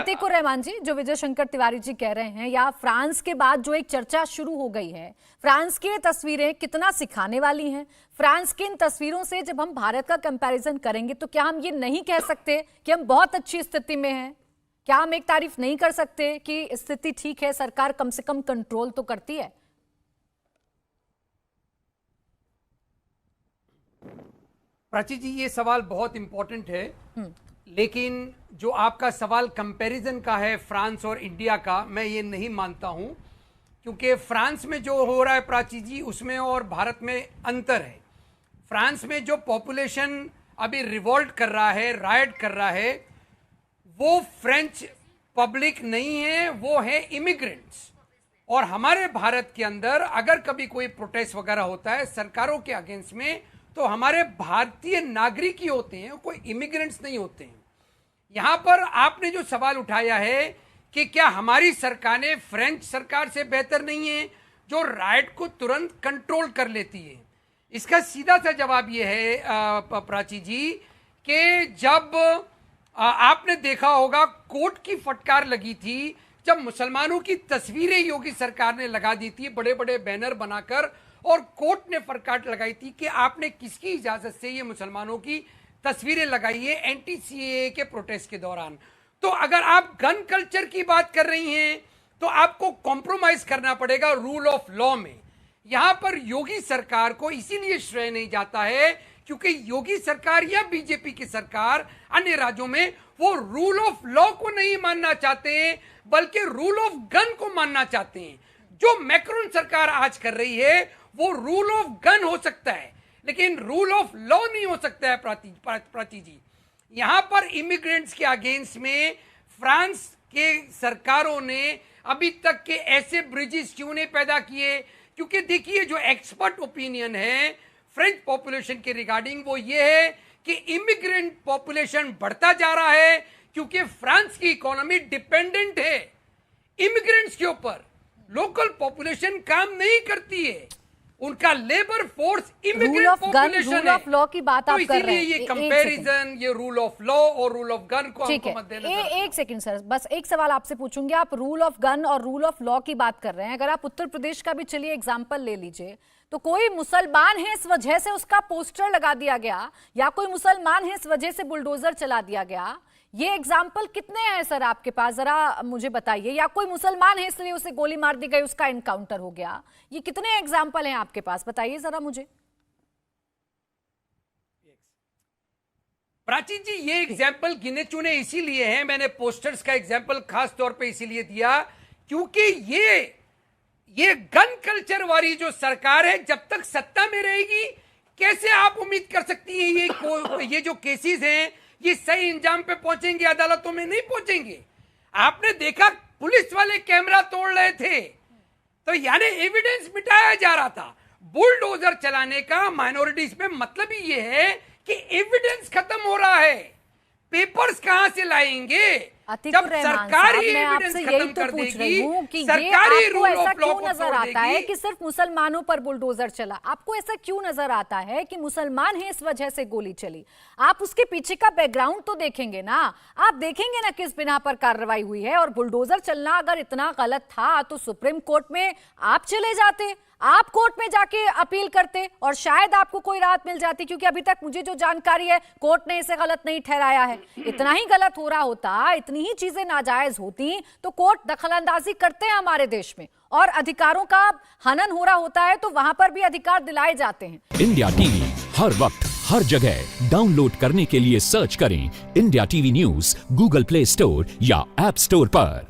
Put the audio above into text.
अतीकुर रहमान जी, जो विजय शंकर तिवारी जी कह रहे हैं, या फ्रांस के बाद जो एक चर्चा शुरू हो गई है, फ्रांस की तस्वीरें कितना सिखाने वाली हैं? फ्रांस की इन तस्वीरों से जब हम भारत का कंपैरिजन करेंगे तो क्या हम ये नहीं कह सकते कि हम बहुत अच्छी स्थिति में हैं? क्या हम एक तारीफ नहीं कर सकते कि स्थिति ठीक है, सरकार कम से कम कंट्रोल तो करती है? प्राची जी, ये सवाल बहुत इंपॉर्टेंट है, लेकिन जो आपका सवाल कंपैरिजन का है फ्रांस और इंडिया का, मैं ये नहीं मानता हूं, क्योंकि फ्रांस में जो हो रहा है प्राची जी, उसमें और भारत में अंतर है। फ्रांस में जो पॉपुलेशन अभी रिवोल्ट कर रहा है, रायट कर रहा है, वो फ्रेंच पब्लिक नहीं है, वो है इमिग्रेंट्स। और हमारे भारत के अंदर अगर कभी कोई प्रोटेस्ट वगैरह होता है सरकारों के अगेंस्ट में, तो हमारे भारतीय नागरिक ही होते हैं, कोई इमिग्रेंट्स नहीं होते हैं। यहां पर आपने जो सवाल उठाया है कि क्या हमारी सरकार ने फ्रेंच सरकार से बेहतर नहीं है जो राइट को तुरंत कंट्रोल कर लेती है, इसका सीधा सा जवाब यह है प्राची जी कि जब आपने देखा होगा कोर्ट की फटकार लगी थी, जब मुसलमानों की तस्वीरें योगी सरकार ने लगा दी थी बड़े बड़े बैनर बनाकर, और कोर्ट ने फटकार लगाई थी कि आपने किसकी इजाजत से ये मुसलमानों की तस्वीरें लगाई है एंटी सीएए के प्रोटेस्ट के दौरान। तो अगर आप गन कल्चर की बात कर रही हैं तो आपको कॉम्प्रोमाइज करना पड़ेगा रूल ऑफ लॉ में। यहां पर योगी सरकार को इसीलिए श्रेय नहीं जाता है क्योंकि योगी सरकार या बीजेपी की सरकार अन्य राज्यों में वो रूल ऑफ लॉ को नहीं मानना चाहते हैं, बल्कि रूल ऑफ गन को मानना चाहते हैं। जो मैक्रोन सरकार आज कर रही है वो रूल ऑफ गन हो सकता है, लेकिन रूल ऑफ लॉ नहीं हो सकता है प्राची जी। यहां पर इमिग्रेंट्स के अगेंस्ट में फ्रांस के सरकारों ने अभी तक के ऐसे ब्रिजेस क्यों नहीं पैदा किए? क्योंकि देखिए, जो एक्सपर्ट ओपिनियन है फ्रेंच पॉपुलेशन के रिगार्डिंग वो ये है कि इमिग्रेंट पॉपुलेशन बढ़ता जा रहा है क्योंकि फ्रांस की इकोनॉमी डिपेंडेंट है इमिग्रेंट्स के ऊपर। लोकल पॉपुलेशन काम नहीं करती है, उनका लेबर फोर्स इमिग्रेंट पॉपुलेशन है। रूल ऑफ लॉ की बात आप कर रहे हैं, ये कंपैरिजन, ये रूल ऑफ लॉ और रूल ऑफ गन को हमको मत देना। एक सेकंड सर, बस एक सवाल आपसे पूछूंगी। आप रूल ऑफ गन और रूल ऑफ लॉ की बात कर रहे हैं, अगर आप उत्तर प्रदेश का भी चलिए एग्जांपल ले लीजिए, तो कोई मुसलमान है इस वजह से उसका पोस्टर लगा दिया गया, या कोई मुसलमान है इस वजह से बुलडोजर चला दिया गया, ये एग्जाम्पल कितने हैं सर आपके पास, जरा मुझे बताइए। या कोई मुसलमान है इसलिए उसे गोली मार दी गई, उसका एनकाउंटर हो गया, ये कितने एग्जाम्पल हैं आपके पास, बताइए जरा मुझे। प्राची जी, ये एग्जाम्पल गिने चुने इसीलिए हैं, मैंने पोस्टर्स का एग्जाम्पल खास तौर पे इसीलिए दिया क्योंकि ये गन कल्चर वाली जो सरकार है जब तक सत्ता में रहेगी, कैसे आप उम्मीद कर सकती हैं ये जो केसेस हैं ये सही इंजाम पे पहुंचेंगे, अदालतों में नहीं पहुंचेंगे। आपने देखा पुलिस वाले कैमरा तोड़ रहे थे, तो यानी एविडेंस मिटाया जा रहा था। बुलडोजर चलाने का माइनॉरिटीज में मतलब ही ये है कि एविडेंस खत्म हो रहा है, पेपर्स कहां से लाएंगे जब सरकारी एविडेंस खत्म कर देगी। सरकारी रूल ऑफ लॉ को नजर आता है कि सिर्फ मुसलमानों पर बुलडोजर चला, आपको ऐसा क्यों नजर आता है कि मुसलमान है इस वजह से गोली चली? आप उसके पीछे का बैकग्राउंड तो देखेंगे ना, आप देखेंगे ना किस बिना पर कार्रवाई हुई है। और बुलडोजर चलना अगर इतना गलत था तो सुप्रीम कोर्ट में आप चले जाते, आप कोर्ट में जाके अपील करते और शायद आपको कोई राहत मिल जाती, क्योंकि अभी तक मुझे जो जानकारी है कोर्ट ने इसे गलत नहीं ठहराया है। इतना ही गलत हो रहा होता, इतनी ही चीजें नाजायज होती तो कोर्ट दखलंदाजी करते हैं हमारे देश में, और अधिकारों का हनन हो रहा होता है तो वहां पर भी अधिकार दिलाए जाते हैं। इंडिया टीवी हर वक्त हर जगह डाउनलोड करने के लिए सर्च करें India TV news Google play store या ऐप स्टोर पर।